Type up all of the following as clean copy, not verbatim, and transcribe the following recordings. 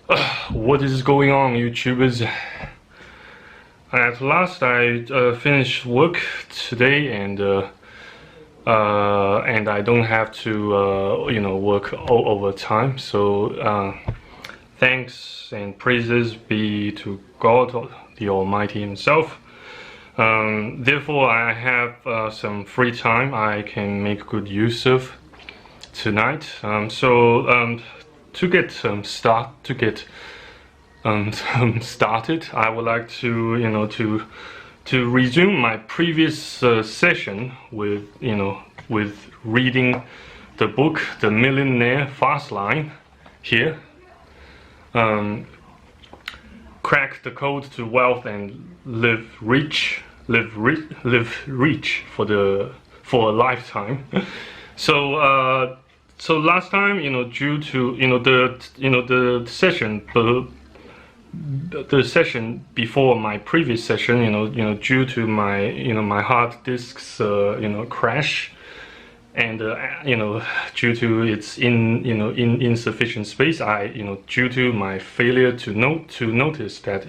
What is going on, YouTubers? At last, I finished work today, and I don't have to, work overtime. So, thanks and praises be to God, the Almighty Himself. Therefore, I have some free time I can make good use of tonight. To get started, I would like to to resume my previous session with reading the book The Millionaire Fastlane here. Crack the code to wealth and live rich for a lifetime. So last time, due to the session before my previous session, due to my my hard disks crash, and due to its insufficient space, due to my failure to notice that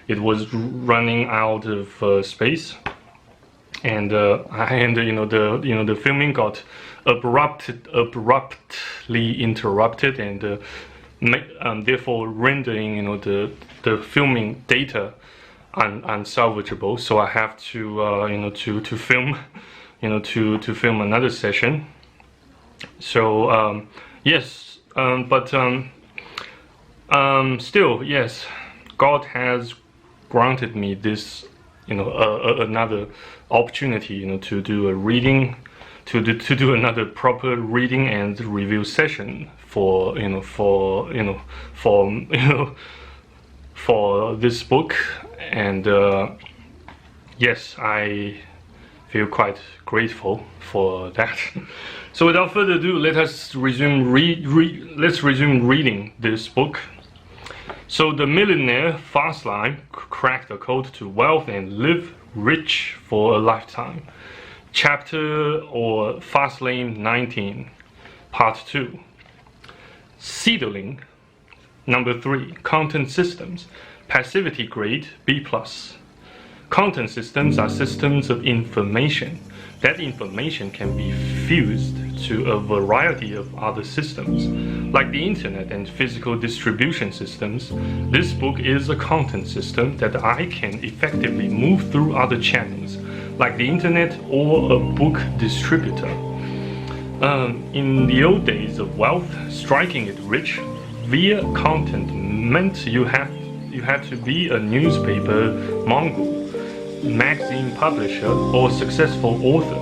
it was running out of space, and the filming got abruptly interrupted, and therefore rendering the filming data unsalvageable. So I have to to film to film another session. So yes, but still, yes, God has granted me this another opportunity to do a reading, to do another proper reading and review session for for this book. And yes, I feel quite grateful for that. So without further ado, let us resume reading this book. So The Millionaire Fastlane, crack the code to wealth and live rich for a lifetime. Chapter or Fastlane 19, Part 2. Seedling. Number 3. Content systems. Passivity grade B+. Content systems are systems of information. That information can be fused to a variety of other systems, like the internet and physical distribution systems. This book is a content system that I can effectively move through other channels, like the internet or a book distributor. In the old days of wealth, striking it rich via content meant you had to be a newspaper mogul, magazine publisher, or successful author,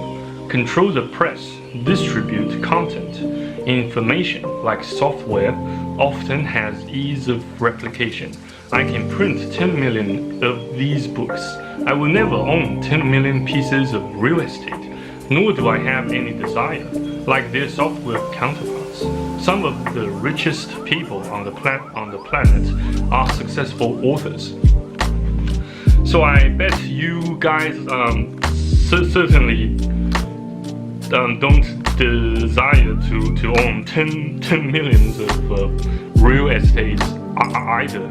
control the press, distribute content. Information, like software, often has ease of replication. I can print 10 million of these books. I will never own 10 million pieces of real estate, nor do I have any desire, like their software counterparts. Some of the richest people on the planet are successful authors. So I bet you guys certainly don't desire to own 10 millions of real estate either,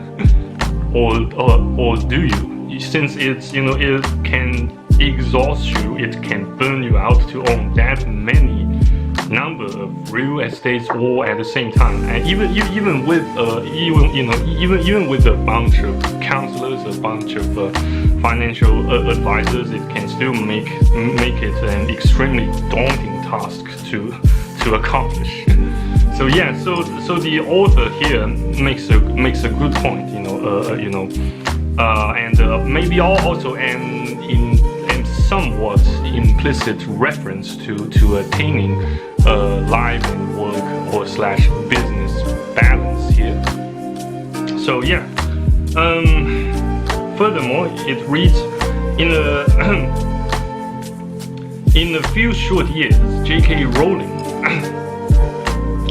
or do you? Since it's it can exhaust you, it can burn you out to own that many number of real estates all at the same time. And even with even with a bunch of counselors, a bunch of financial advisors, it can still make it an extremely daunting task to accomplish. So yeah, so the author here makes a good point, and maybe also in somewhat implicit reference to attaining life and work or / business balance here. So yeah. Furthermore, it reads, in a few short years, J.K. Rowling,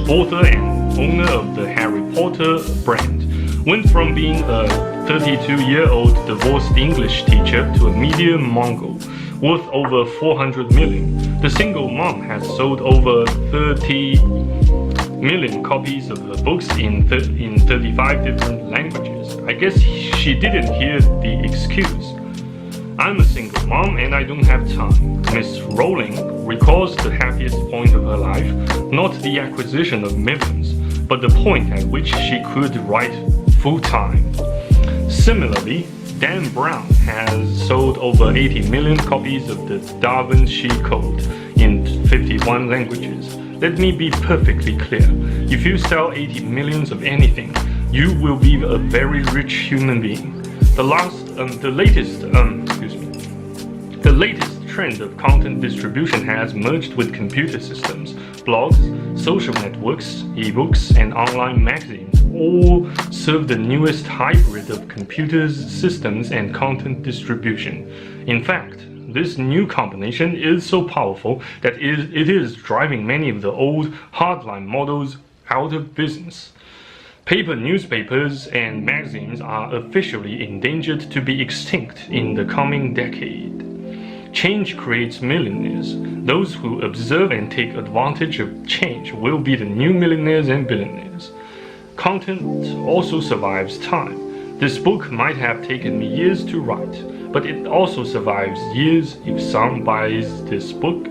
author and owner of the Harry Potter brand, went from being a 32-year-old divorced English teacher to a media mogul worth over 400 million. The single mom has sold over 30 million copies of her books in 35 different languages. I guess she didn't hear the excuse. I'm a single mom and I don't have time. Miss Rowling recalls the happiest point of her life, not the acquisition of millions, but the point at which she could write full-time. Similarly, Dan Brown has sold over 80 million copies of the Da Vinci Code in 51 languages. Let me be perfectly clear. If you sell 80 millions of anything, you will be a very rich human being. The latest trend of content distribution has merged with computer systems, blogs, social networks, ebooks, and online magazines. All serve the newest hybrid of computers, systems, and content distribution. In fact, this new combination is so powerful that it is driving many of the old hardline models out of business. Paper newspapers and magazines are officially endangered to be extinct in the coming decade. Change creates millionaires. Those who observe and take advantage of change will be the new millionaires and billionaires. Content also survives time. This book might have taken me years to write, but it also survives years if someone buys this book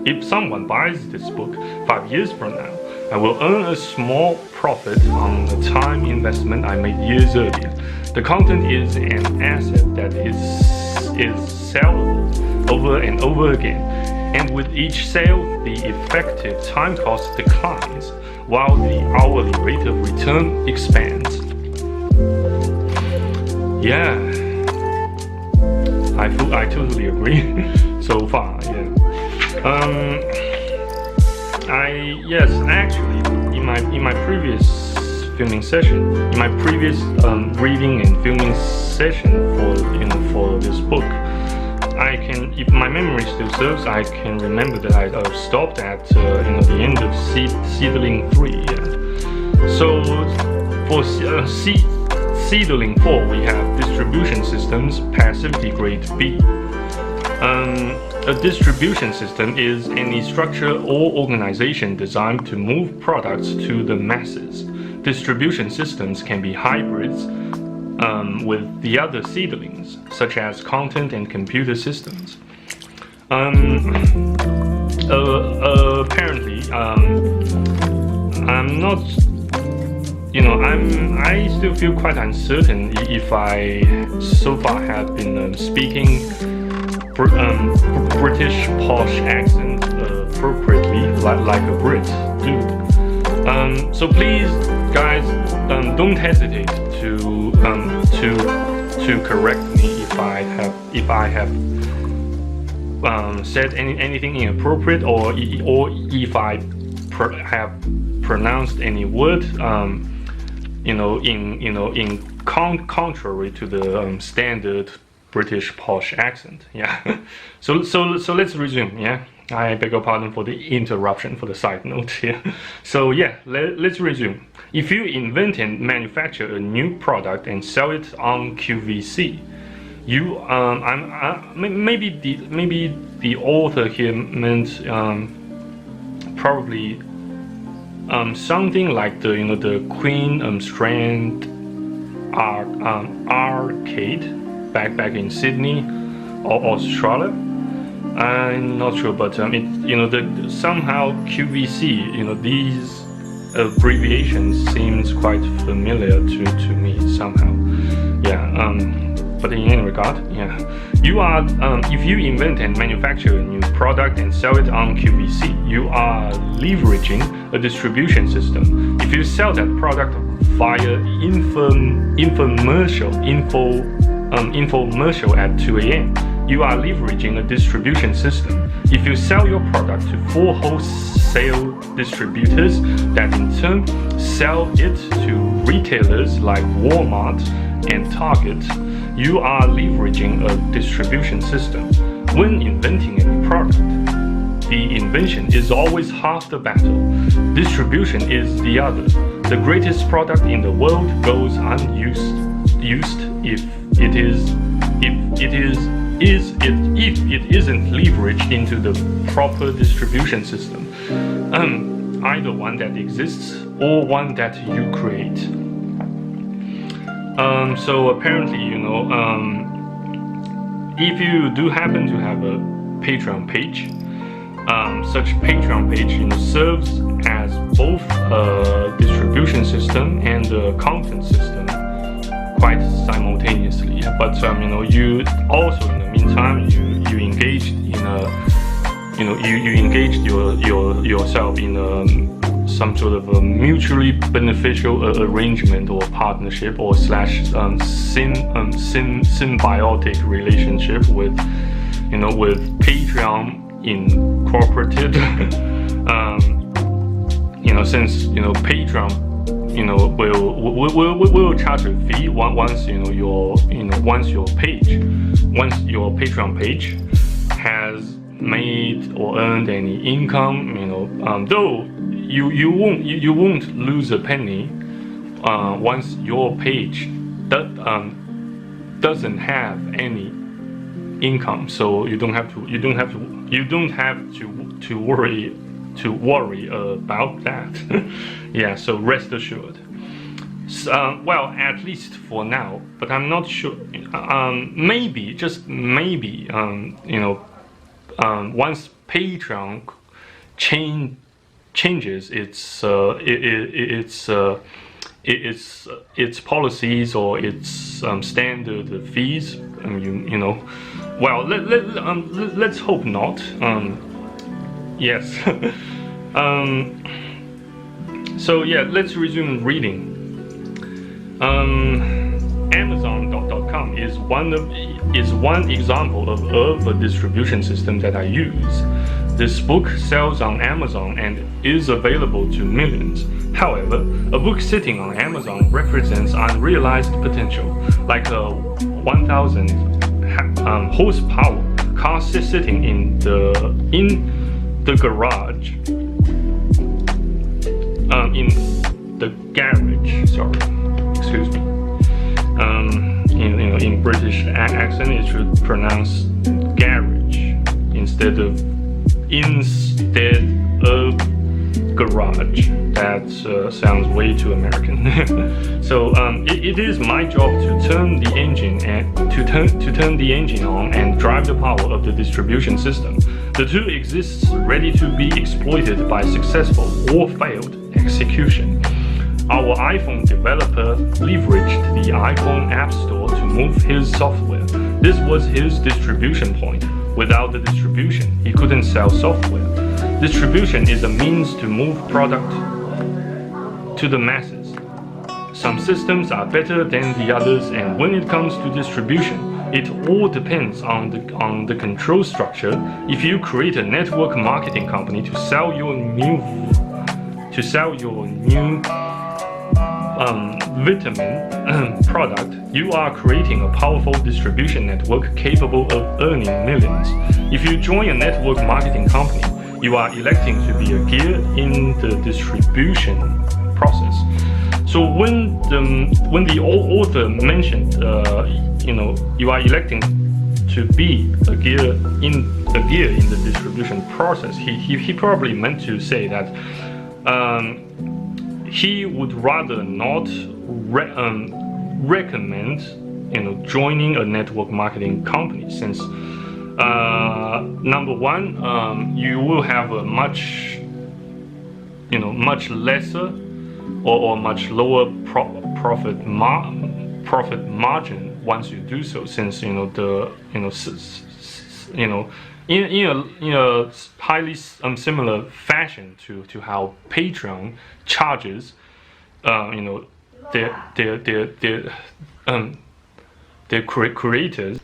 5 years from now. I will earn a small profit on the time investment I made years earlier. The content is an asset that is sellable over and over again, and with each sale, the effective time cost declines, while the hourly rate of return expands. Yeah, I totally agree so far. Yeah. Actually, in my previous filming session, in my previous reading and filming session for this book, I can, if my memory still serves, I can remember that I stopped at the end of Seedling 3. Yeah. So for Seedling 4, we have distribution systems, passivity grade B. A distribution system is any structure or organization designed to move products to the masses. Distribution systems can be hybrids with the other seedlings, such as content and computer systems. Apparently, I'm not, I still feel quite uncertain if I so far have been speaking British posh accent appropriately, like a Brit do. So please, guys, don't hesitate to correct me if I have said anything inappropriate, or if I have pronounced any word contrary to the standard British posh accent. Yeah. So let's resume. Yeah. I beg your pardon for the interruption, for the side note here. So yeah, let's resume. If you invent and manufacture a new product and sell it on QVC, you maybe the author here meant probably something like the Queen Strand arcade back in Sydney or Australia. I'm not sure, but somehow QVC, these abbreviations seems quite familiar to me somehow. Yeah. But in any regard, yeah, you are if you invent and manufacture a new product and sell it on QVC, you are leveraging a distribution system. If you sell that product via infomercial at 2 a.m., you are leveraging a distribution system. If you sell your product to 4 wholesale distributors that in turn sell it to retailers like Walmart and Target, you are leveraging a distribution system. When inventing a new product, the invention is always half the battle. Distribution is the other. The greatest product in the world goes unused if it isn't leveraged into the proper distribution system, either one that exists or one that you create. So apparently, if you do happen to have a Patreon page, such Patreon page serves as both a distribution system and a content system quite simultaneously. But you also in the meantime you engaged in a you engaged yourself in some sort of a mutually beneficial arrangement or partnership or slash symbiotic relationship with Patreon Incorporated. Since Patreon will charge a fee once your Patreon page has made or earned any income. Though you won't lose a penny once your page doesn't have any income, so you don't have to worry about that. Yeah, so rest assured. Well, at least for now, but I'm not sure. Maybe, just maybe, once Patreon changes its policies or its standard fees, well, let's hope not. Yes. So yeah, let's resume reading. Amazon.com is one example of a distribution system that I use. This book sells on Amazon and is available to millions. However, a book sitting on Amazon represents unrealized potential, like a 1,000 horsepower car sitting in the garage. In the garage. Sorry, excuse me. In British accent, it should pronounce garage instead of garage. That sounds way too American. So it is my job to turn the engine on and drive the power of the distribution system. The two exists ready to be exploited by successful or failed execution. Our iPhone developer leveraged the iPhone App Store to move his software. This was his distribution point. Without the distribution, he couldn't sell software. Distribution is a means to move product to the masses. Some systems are better than the others, and when it comes to distribution, it all depends on the control structure. If you create a network marketing company to sell your new vitamin product, you are creating a powerful distribution network capable of earning millions. If you join a network marketing company, you are electing to be a gear in the distribution process. So when the author mentioned, you are electing to be a gear in the distribution process, he probably meant to say that he would rather not recommend joining a network marketing company, since number one, you will have a much lesser or much lower profit margin once you do so, since in a highly similar fashion to how Patreon charges their creators.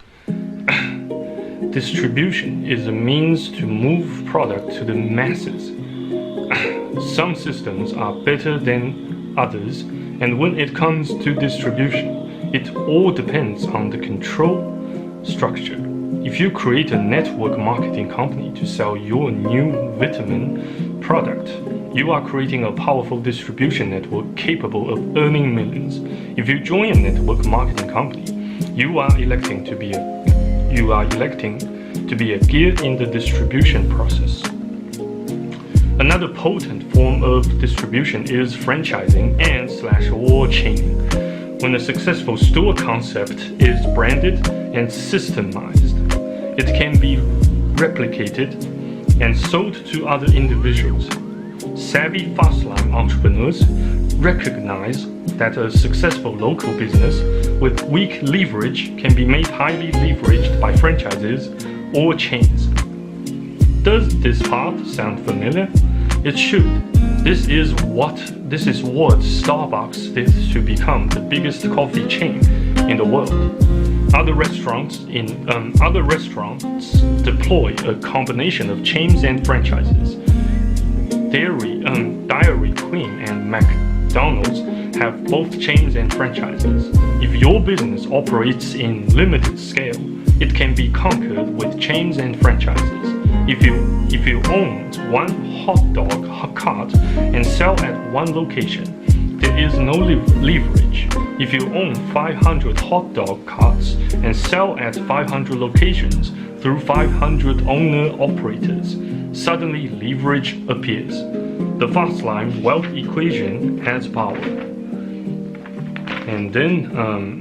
Distribution is a means to move product to the masses. Some systems are better than others, and when it comes to distribution, it all depends on the control structure. If you create a network marketing company to sell your new vitamin product, you are creating a powerful distribution network capable of earning millions. If you join a network marketing company, you are electing to be a gear in the distribution process. Another potent form of distribution is franchising and/or chaining. When a successful store concept is branded and systemized, it can be replicated and sold to other individuals. Savvy Fastlane entrepreneurs recognize that a successful local business with weak leverage can be made highly leveraged by franchises or chains. Does this part sound familiar? It should. This is what Starbucks did to become the biggest coffee chain in the world. Other restaurants deploy a combination of chains and franchises. Dairy Queen and McDonald's have both chains and franchises. If your business operates in limited scale, it can be conquered with chains and franchises. If you own one hot dog cart and sell at one location, there is no leverage. If you own 500 hot dog carts and sell at 500 locations through 500 owner-operators, suddenly leverage appears. The Fastlane wealth equation has power. And then,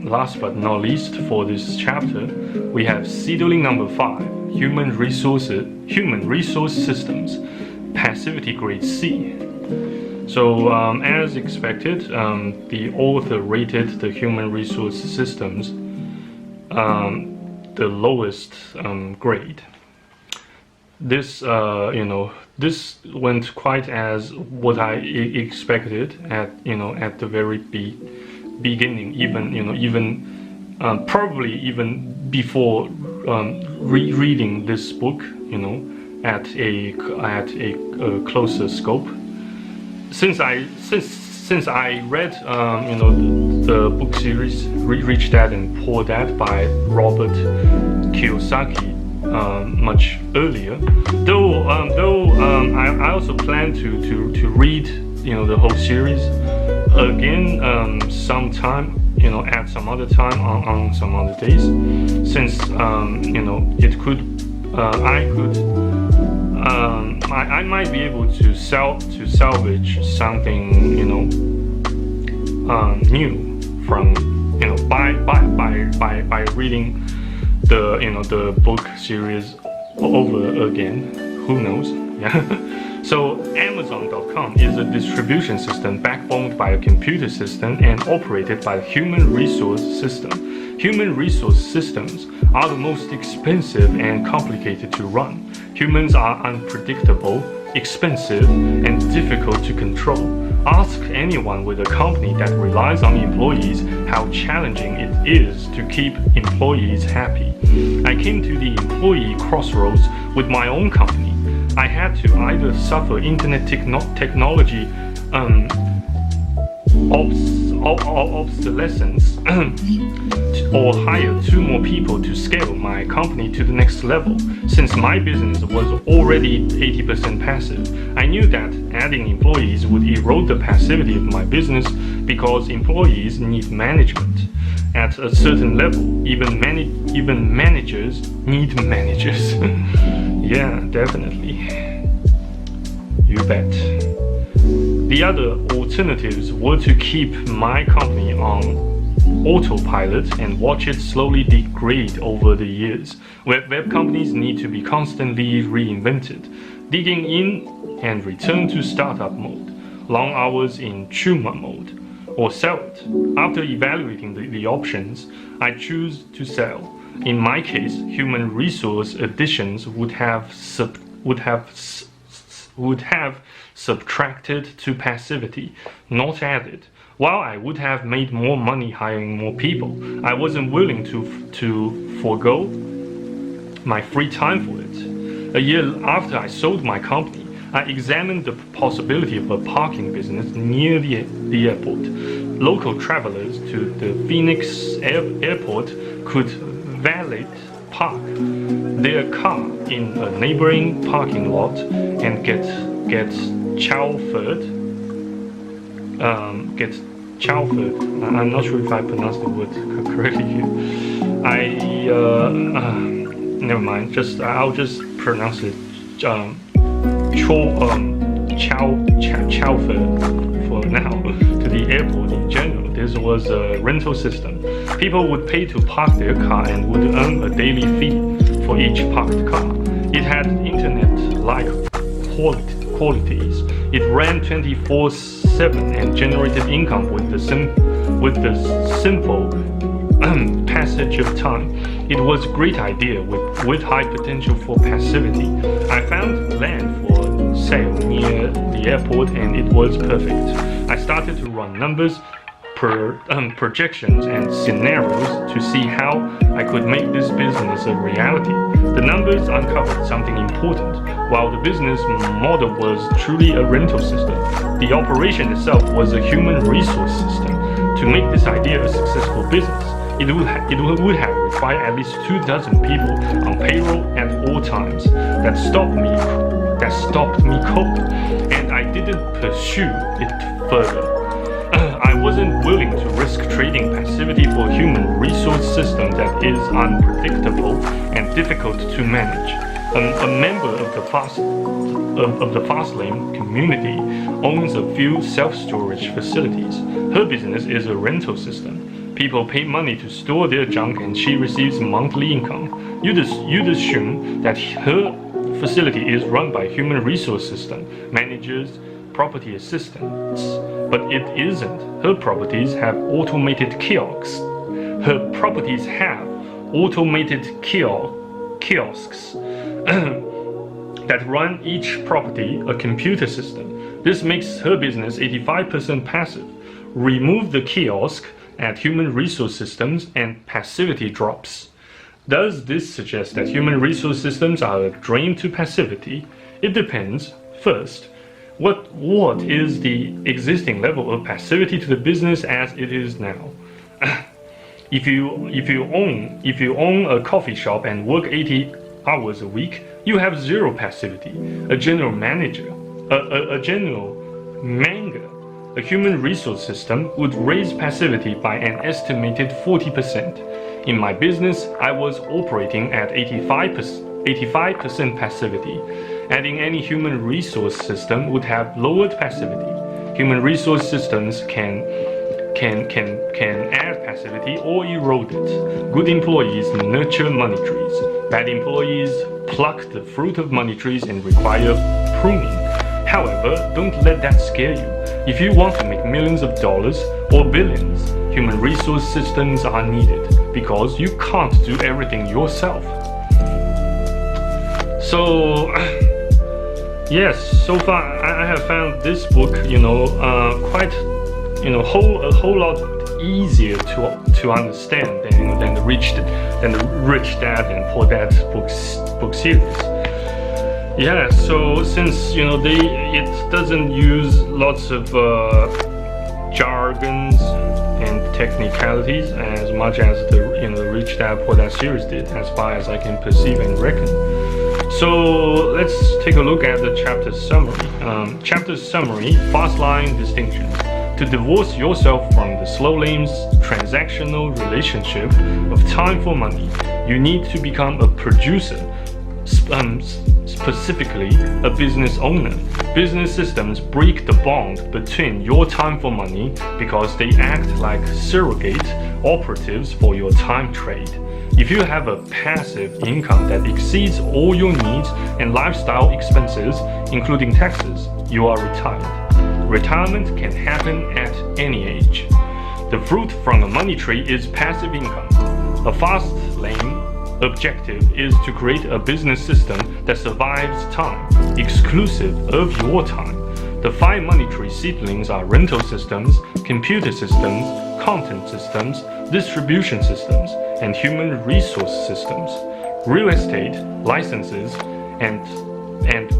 last but not least for this chapter, we have seedling number 5, human resource systems, passivity grade C. So, as expected, the author rated the human resource systems the lowest grade. This, this went quite as what I expected at the very beginning, probably even before reading this book, at a closer scope. Since I read the book series Rich Dad and Poor Dad by Robert Kiyosaki much earlier, though I also plan to read the whole series again sometime, at some other time on some other days, since I might be able to salvage something new from by reading the book series over again. Who knows? Yeah. So Amazon.com is a distribution system backboned by a computer system and operated by a human resource system. Human resource systems are the most expensive and complicated to run. Humans are unpredictable, expensive, and difficult to control. Ask anyone with a company that relies on employees how challenging it is to keep employees happy. I came to the employee crossroads with my own company. I had to either suffer internet technology obsolescence or hire 2 more people to scale my company to the next level. Since my business was already 80% passive, I knew that adding employees would erode the passivity of my business because employees need management. At a certain level, even managers need managers. Yeah, definitely. You bet. The other alternatives were to keep my company on autopilot and watch it slowly degrade over the years. Web companies need to be constantly reinvented, digging in and return to startup mode, long hours in Chuma mode, or sell it. After evaluating the options, I choose to sell. In my case, human resource additions would have subtracted to passivity, not added. While I would have made more money hiring more people, I wasn't willing to forego my free time for it. A year after I sold my company, I examined the possibility of a parking business near the airport. Local travelers to the Phoenix airport could valet park their car in a neighboring parking lot and get chauffeured. I'm not sure if I pronounced the word correctly here. Never mind. I'll just pronounce it chauffeur for now to the airport in general. This was a rental system. People would pay to park their car and would earn a daily fee for each parked car. It had internet-like qualities. It ran 24/7 and generated income with the simple passage of time. It was a great idea with high potential for passivity. I found land for sale near the airport and it was perfect. I started to run numbers, projections and scenarios to see how I could make this business a reality. The numbers uncovered something important. While the business model was truly a rental system, the operation itself was a human resource system. To make this idea a successful business, it would have required at least 24 people on payroll at all times. That stopped me cold, and I didn't pursue it further. I wasn't willing to risk trading passivity for a human resource system that is unpredictable and difficult to manage. A member of the Fastlane community owns a few self-storage facilities. Her business is a rental system. People pay money to store their junk and she receives monthly income. You'd assume that her facility is run by human resource system, managers, property assistants, but it isn't. Her properties have automated kiosks. That run each property a computer system. This makes her business 85% passive. Remove the kiosk at human resource systems and passivity drops. Does this suggest that human resource systems are a drain to passivity? It depends. First, what is the existing level of passivity to the business as it is now? If you own a coffee shop and work 80 hours a week, you have zero passivity. A general manager, a human resource system would raise passivity by an estimated 40%. In my business, I was operating at 85% passivity. Adding any human resource system would have lowered passivity. Human resource systems can add passivity or erode it. Good employees nurture money trees. Bad employees pluck the fruit of money trees and require pruning. However, don't let that scare you. If you want to make millions of dollars or billions, human resource systems are needed because you can't do everything yourself. So, yes, so far I have found this book, quite, a whole lot easier to understand than the Rich Dad and Poor Dad book series. Yeah, so since it doesn't use lots of jargons and technicalities as much as the Rich Dad Poor Dad series did, as far as I can perceive and reckon. So let's take a look at the chapter summary. Chapter summary: Fastlane distinctions. To divorce yourself from the slow lane's transactional relationship of time for money, you need to become a producer. Specifically a business owner. Business systems break the bond between your time for money because they act like surrogate operatives for your time trade. If you have a passive income that exceeds all your needs and lifestyle expenses, including taxes, you are retired. Retirement can happen at any age. The fruit from a money tree is passive income. A fast lane objective is to create a business system that survives time, exclusive of your time. The 5 money tree seedlings are rental systems, computer systems, content systems, distribution systems, and human resource systems. Real estate, licenses, and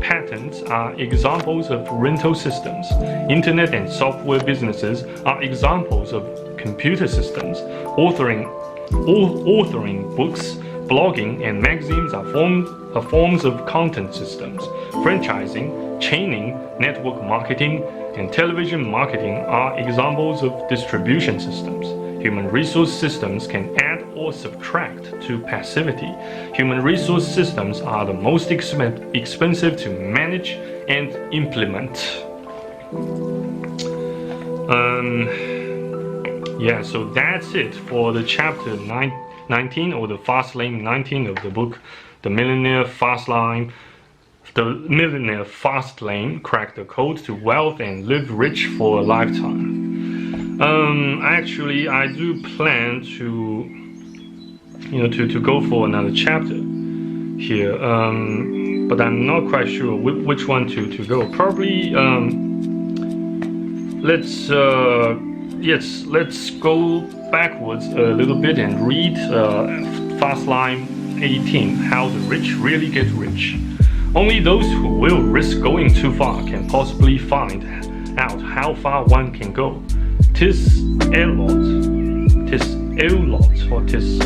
patents are examples of rental systems. Internet and software businesses are examples of computer systems. Authoring books, blogging, and magazines are forms of content systems. Franchising, chaining, network marketing, and television marketing are examples of distribution systems. Human resource systems can add or subtract to passivity. Human resource systems are the most expensive to manage and implement. Yeah, so that's it for the chapter 19 or the Fastlane 19 of the book, The Millionaire Fastlane. The Millionaire Fastlane, crack the code to wealth and live rich for a lifetime. Actually, I do plan to, to go for another chapter here, but I'm not quite sure which one to go. Probably, let's go backwards a little bit and read Fastlane 18, how the rich really get rich. Only those who will risk going too far can possibly find out how far one can go. Tis a lot, or tis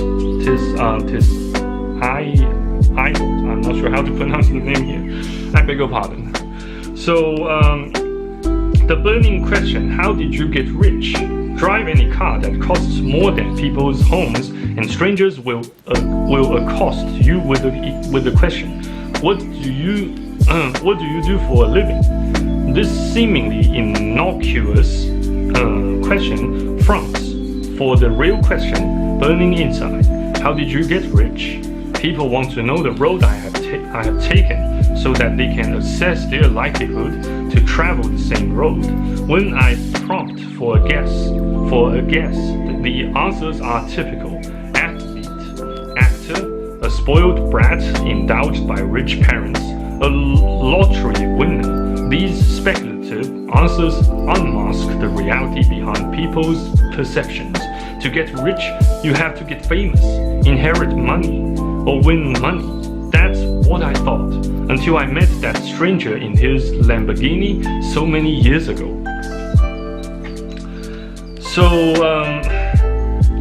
I'm not sure how to pronounce the name here. I beg your pardon. So, the burning question: how did you get rich? Drive any car that costs more than people's homes, and strangers will accost you with the question: what do you do for a living? This seemingly innocuous question fronts for the real question burning inside: how did you get rich? People want to know the road I have taken, so that they can assess their likelihood to travel the same road. When I prompt for a guess, the answers are typical: athlete, actor, a spoiled brat endowed by rich parents, a lottery winner. These speculative answers unmask the reality behind people's perceptions. To get rich, you have to get famous, inherit money, or win money. That's what I thought, until I met that stranger in his Lamborghini so many years ago. So,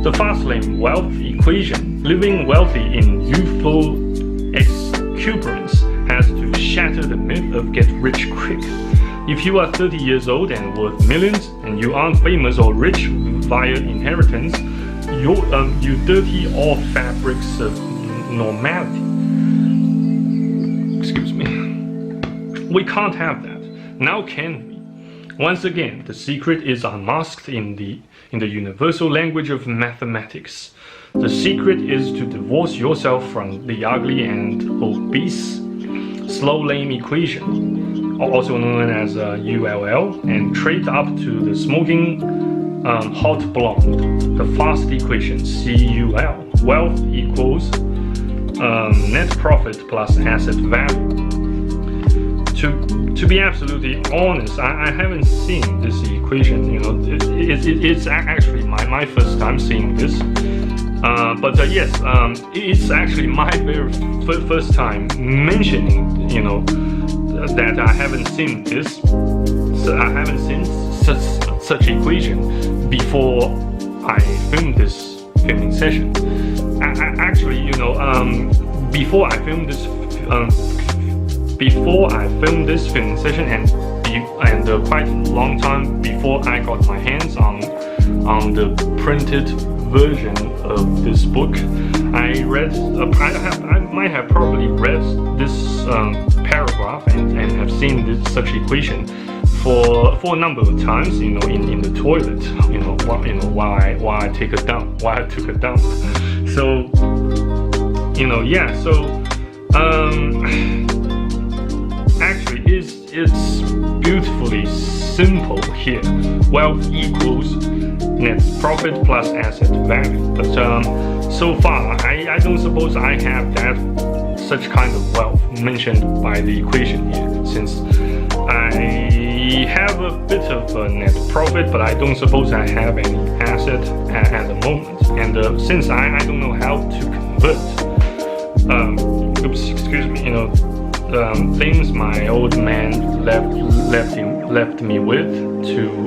the Fastlane wealth equation: living wealthy in youthful exuberance has to shatter the myth of get rich quick. If you are 30 years old and worth millions, and you aren't famous or rich via inheritance, you dirty all fabrics of normality. Excuse me. We can't have that. Now can we? Once again, the secret is unmasked in the universal language of mathematics. The secret is to divorce yourself from the ugly and obese slow lane equation, also known as ULL, and trade up to the smoking hot blonde, the fast equation, CUL. Wealth equals net profit plus asset value. To be absolutely honest, I haven't seen this equation. It's actually my first time seeing this. But yes, it's actually my very first time mentioning, that I haven't seen this. So I haven't seen such equation before I filmed this filming session. Actually, before I filmed this filming session, and quite a long time before I got my hands on the printed version of this book, I might have probably read this paragraph and have seen such equation for a number of times, in the toilet, while I took it down. So, actually, it's beautifully simple here. Wealth equals net profit plus asset value. But so far, I don't suppose I have such kind of wealth mentioned by the equation here, since I have a bit of a net profit, but I don't suppose I have any asset at the moment. And since I don't know how to convert, things my old man left me with to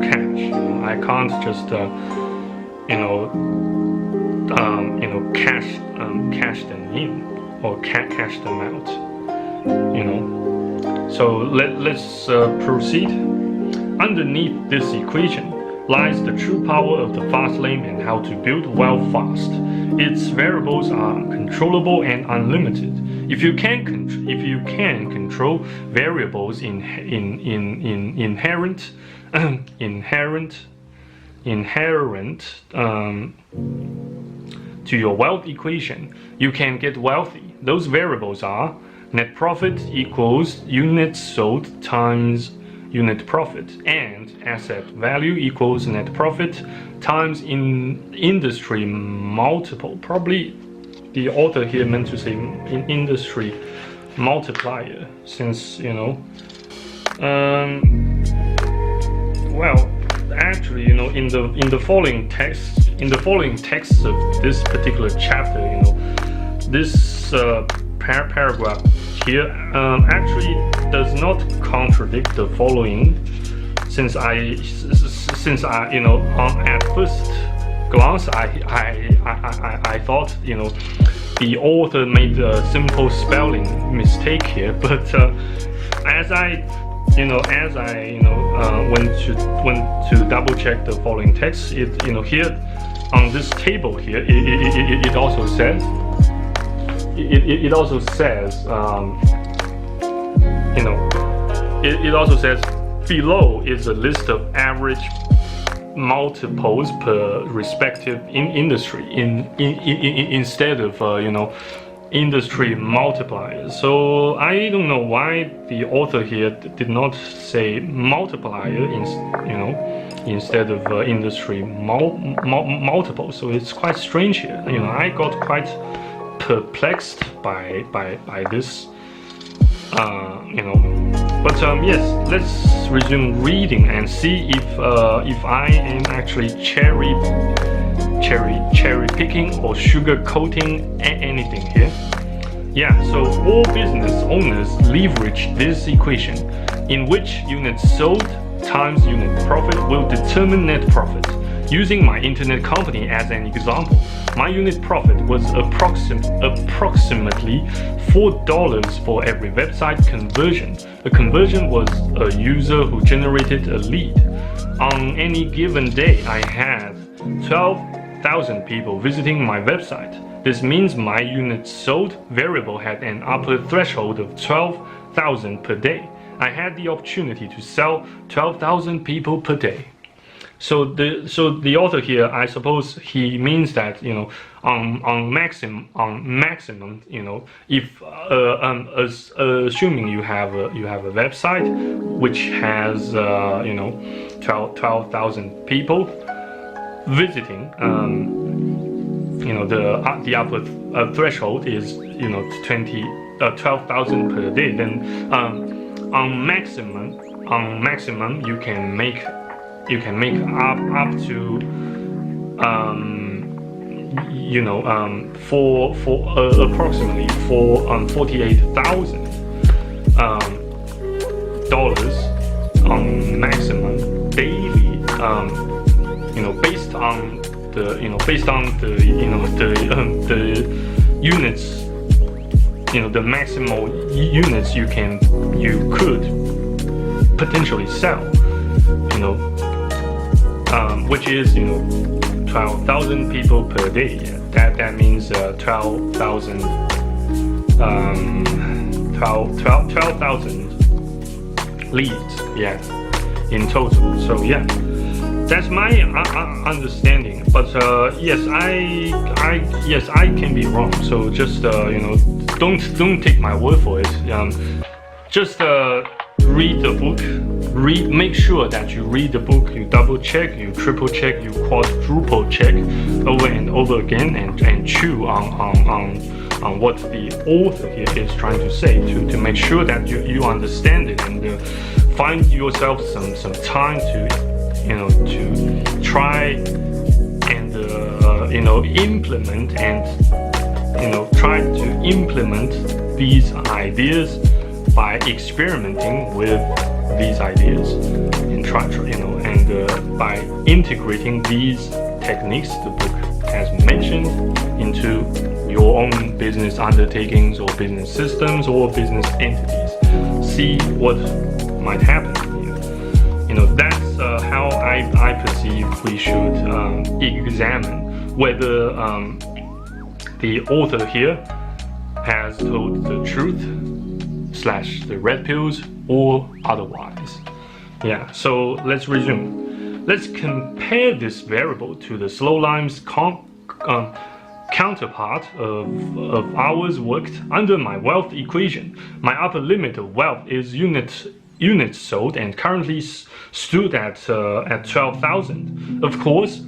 cash. I can't just cash them in or cash them out. So let's proceed. Underneath this equation lies the true power of the fast lane and how to build wealth fast. Its variables are controllable and unlimited. If you can control variables inherent to your wealth equation, you can get wealthy. Those variables are net profit equals units sold times unit profit, and asset value equals net profit times industry multiple. Probably the author here meant to say industry multiplier, since well, actually, in the following text of this particular chapter, this paragraph here actually does not contradict the following, since I at first glance I thought the author made a simple spelling mistake here, but as I went to double check the following text, here on this table here, it also says it also says below is a list of average multiples per respective industry instead of industry multipliers. So I don't know why the author here did not say multiplier instead of industry multiple. So it's quite strange here. I got quite perplexed by this. But yes, let's resume reading and see if I am actually cherry picking or sugar coating anything here. Yeah, so all business owners leverage this equation, in which units sold times unit profit will determine net profit. Using my internet company as an example, my unit profit was approximately $4 for every website conversion. A conversion was a user who generated a lead. On any given day, I had 12,000 people visiting my website. This means my units sold variable had an upper threshold of 12,000 per day. I had the opportunity to sell 12,000 people per day. So the author here, I suppose he means that on maximum, if assuming you have a website which has 12,000 people visiting, the upper threshold is 12,000 per day. Then on maximum you can make up to for approximately $48,000 dollars on maximum daily, based on the units, the maximal units you could potentially sell, which is 12,000 people per day. That means 12,000 leads, in total. So that's my understanding. But yes, I can be wrong. So just don't take my word for it. Just read the book. Make sure that you read the book, you double check, you triple check, you quadruple check over and over again, and chew on what the author here is trying to say, to make sure that you understand it, and find yourself some time to try and implement these ideas by experimenting with these ideas, and by integrating these techniques the book has mentioned into your own business undertakings or business systems or business entities. See what might happen. That's how I perceive we should examine whether the author here has told the truth / the red pills or otherwise. Yeah, so let's resume. Let's compare this variable to the slow lime's counterpart of hours worked under my wealth equation. My upper limit of wealth is units sold and currently stood at 12,000. Of course,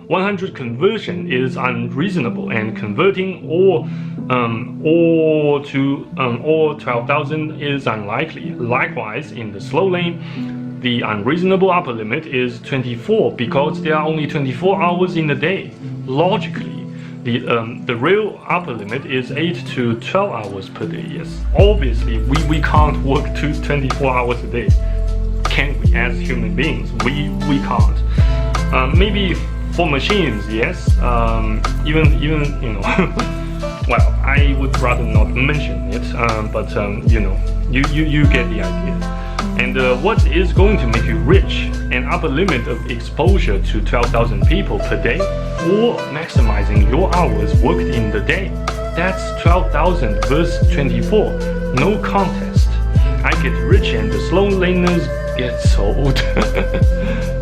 100 conversion is unreasonable, and converting all 12,000 is unlikely. Likewise, in the slow lane, the unreasonable upper limit is 24 because there are only 24 hours in a day. Logically, the real upper limit is 8 to 12 hours per day. Yes, obviously we can't work 24 hours a day, can we? As human beings, we can't. Maybe for machines, yes. Even you know. Well, I would rather not mention it, but you know, you get the idea. And what is going to make you rich? An upper limit of exposure to 12,000 people per day, or maximizing your hours worked in the day. That's 12,000 versus 24. No contest. I get rich and the slow laners get sold.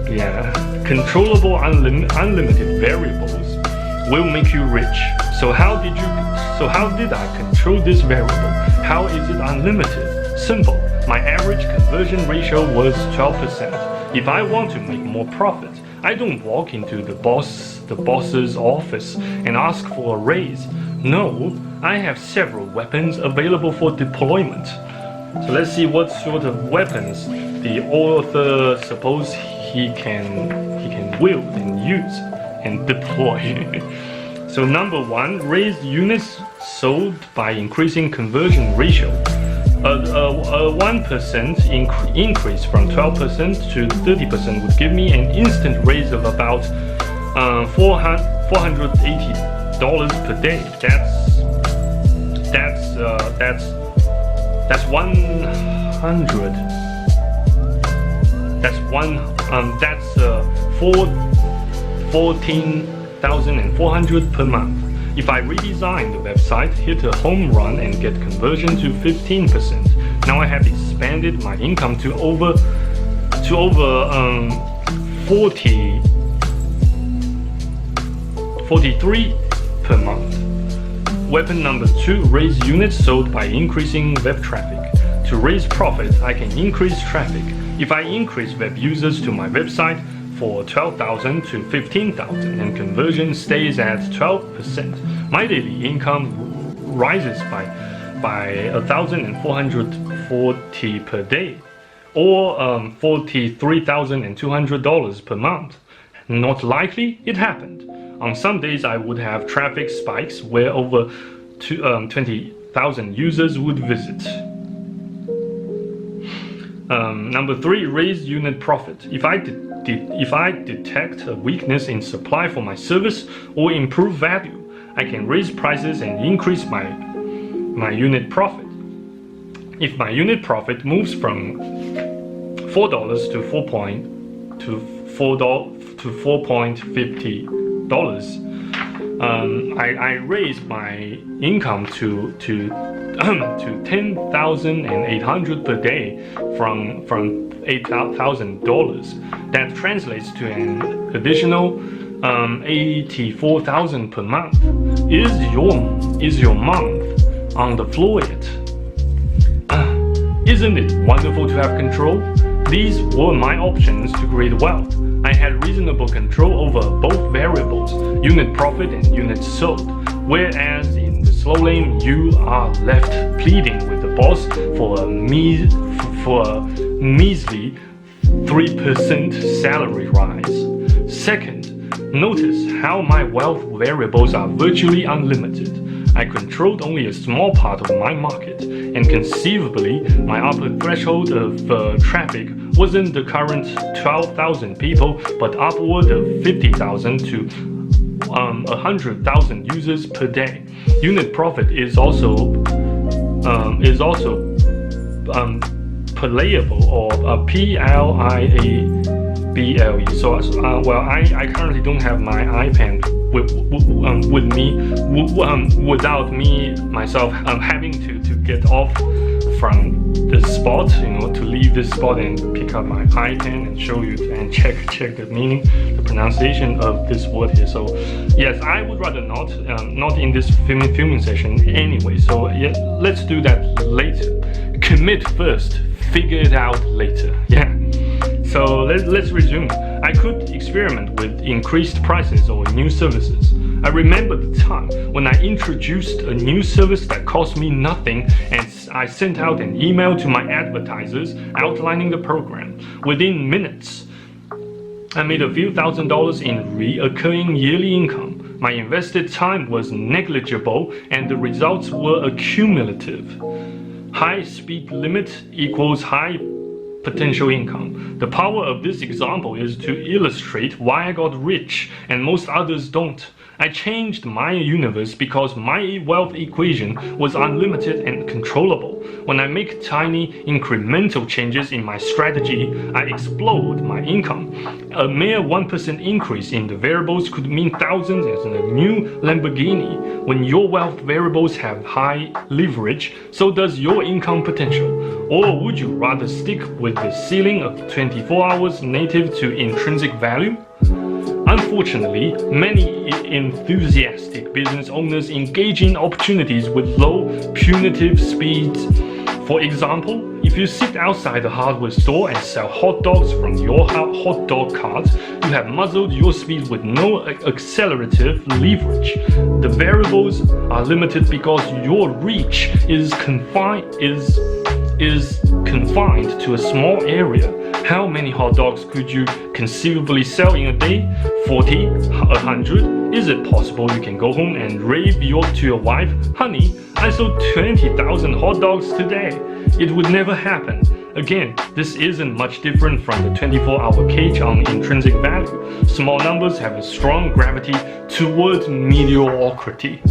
Yeah, controllable unlimited variables will make you rich. So how did I control this variable? How is it unlimited? Simple. My average conversion ratio was 12%. If I want to make more profit, I don't walk into the boss's office and ask for a raise. No, I have several weapons available for deployment. So let's see what sort of weapons the author suppose he can wield and use and deploy. So number 1, raise units sold by increasing conversion ratio. A 1% increase from 12% to 30% would give me an instant raise of about $480 per day. That's 14,400 per month. If I redesign the website, hit a home run and get conversion to 15%. Now I have expanded my income to over 43 per month. Weapon number 2, raise units sold by increasing web traffic. To raise profit, I can increase traffic. If I increase web users to my website for 12,000 to 15,000 and conversion stays at 12%, my daily income rises by 1,440 per day, or $43,200 per month. Not likely, it happened. On some days I would have traffic spikes where over 20,000 users would visit. Number 3, raise unit profit. If I detect a weakness in supply for my service or improve value, I can raise prices and increase my unit profit. If my unit profit moves from $4 to $4.50, I raise my income to 10,800 per day from $8,000. That translates to an additional 84,000 per month. Is your month on the floor yet? Isn't it wonderful to have control? These were my options to create wealth. I had reasonable control over both variables, unit profit and units sold, whereas in the slow lane you are left pleading with the boss for a measly 3% salary rise. Second, notice how my wealth variables are virtually unlimited. I controlled only a small part of my market, and conceivably, my upper threshold of traffic wasn't the current 12,000 people, but upward of 50,000 to 100,000 users per day. Unit profit is also playable, or BLE. So well, I currently don't have my iPad with me, without me myself having to get off from this spot, to leave this spot and pick up my iPad and show you and check the meaning, the pronunciation of this word here. So yes, I would rather not in this filming session anyway. So yeah, let's do that later. Commit first, figure it out later. Yeah. So let's resume. I could experiment with increased prices or new services. I remember the time when I introduced a new service that cost me nothing, and I sent out an email to my advertisers outlining the program. Within minutes, I made a few $1,000s in recurring yearly income. My invested time was negligible and the results were accumulative. High speed limit equals high potential income. The power of this example is to illustrate why I got rich and most others don't. I changed my universe because my wealth equation was unlimited and controllable. When I make tiny incremental changes in my strategy, I explode my income. A mere 1% increase in the variables could mean thousands as in a new Lamborghini. When your wealth variables have high leverage, so does your income potential. Or would you rather stick with the ceiling of 24 hours native to intrinsic value? Unfortunately, many enthusiastic business owners engage in opportunities with low punitive speeds. For example, if you sit outside a hardware store and sell hot dogs from your hot dog cart, you have muzzled your speed with no accelerative leverage. The variables are limited because your reach is confined to a small area. How many hot dogs could you conceivably sell in a day? 40? 100? Is it possible you can go home and rave to your wife, "Honey, I sold 20,000 hot dogs today"? It would never happen. Again, this isn't much different from the 24-hour cage on intrinsic value. Small numbers have a strong gravity towards mediocrity.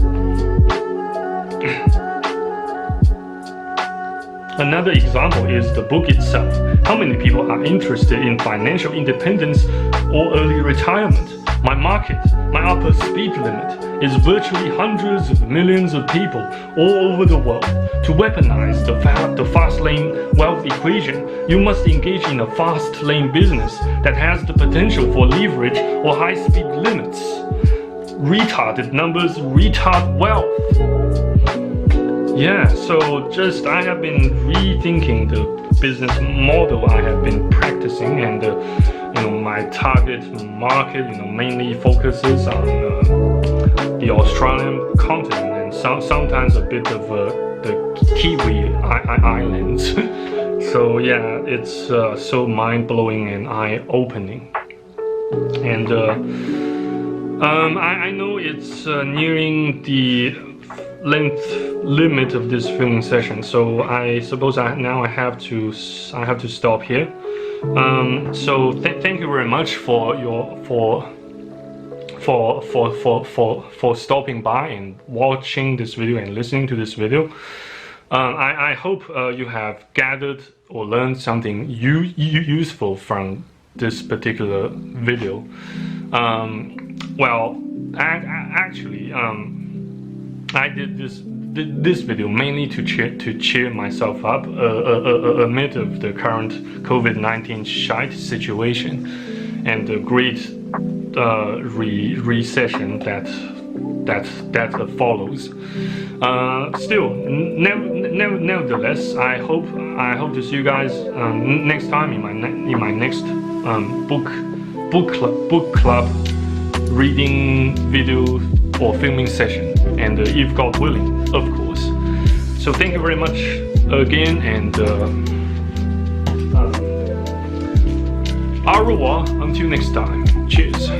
Another example is the book itself. How many people are interested in financial independence or early retirement? My market, my upper speed limit, is virtually hundreds of millions of people all over the world. To weaponize the fast lane wealth equation, you must engage in a fast lane business that has the potential for leverage or high speed limits. Retarded numbers retard wealth. Yeah, so I have been rethinking the business model I have been practicing, and my target market mainly focuses on the Australian continent and sometimes a bit of the Kiwi islands. So yeah, it's so mind-blowing and eye-opening. And I know it's nearing the length limit of this filming session, so I suppose I have to stop here. So thank you very much for stopping by and watching this video and listening to this video. I hope you have gathered or learned something useful from this particular video. Well, actually, I did this video mainly to cheer myself up amid of the current COVID-19 shite situation and the great recession that follows. Still, nevertheless, I hope to see you guys next time in my next book club reading video or filming session, and if God willing, of course. So thank you very much again, and au revoir until next time. Cheers.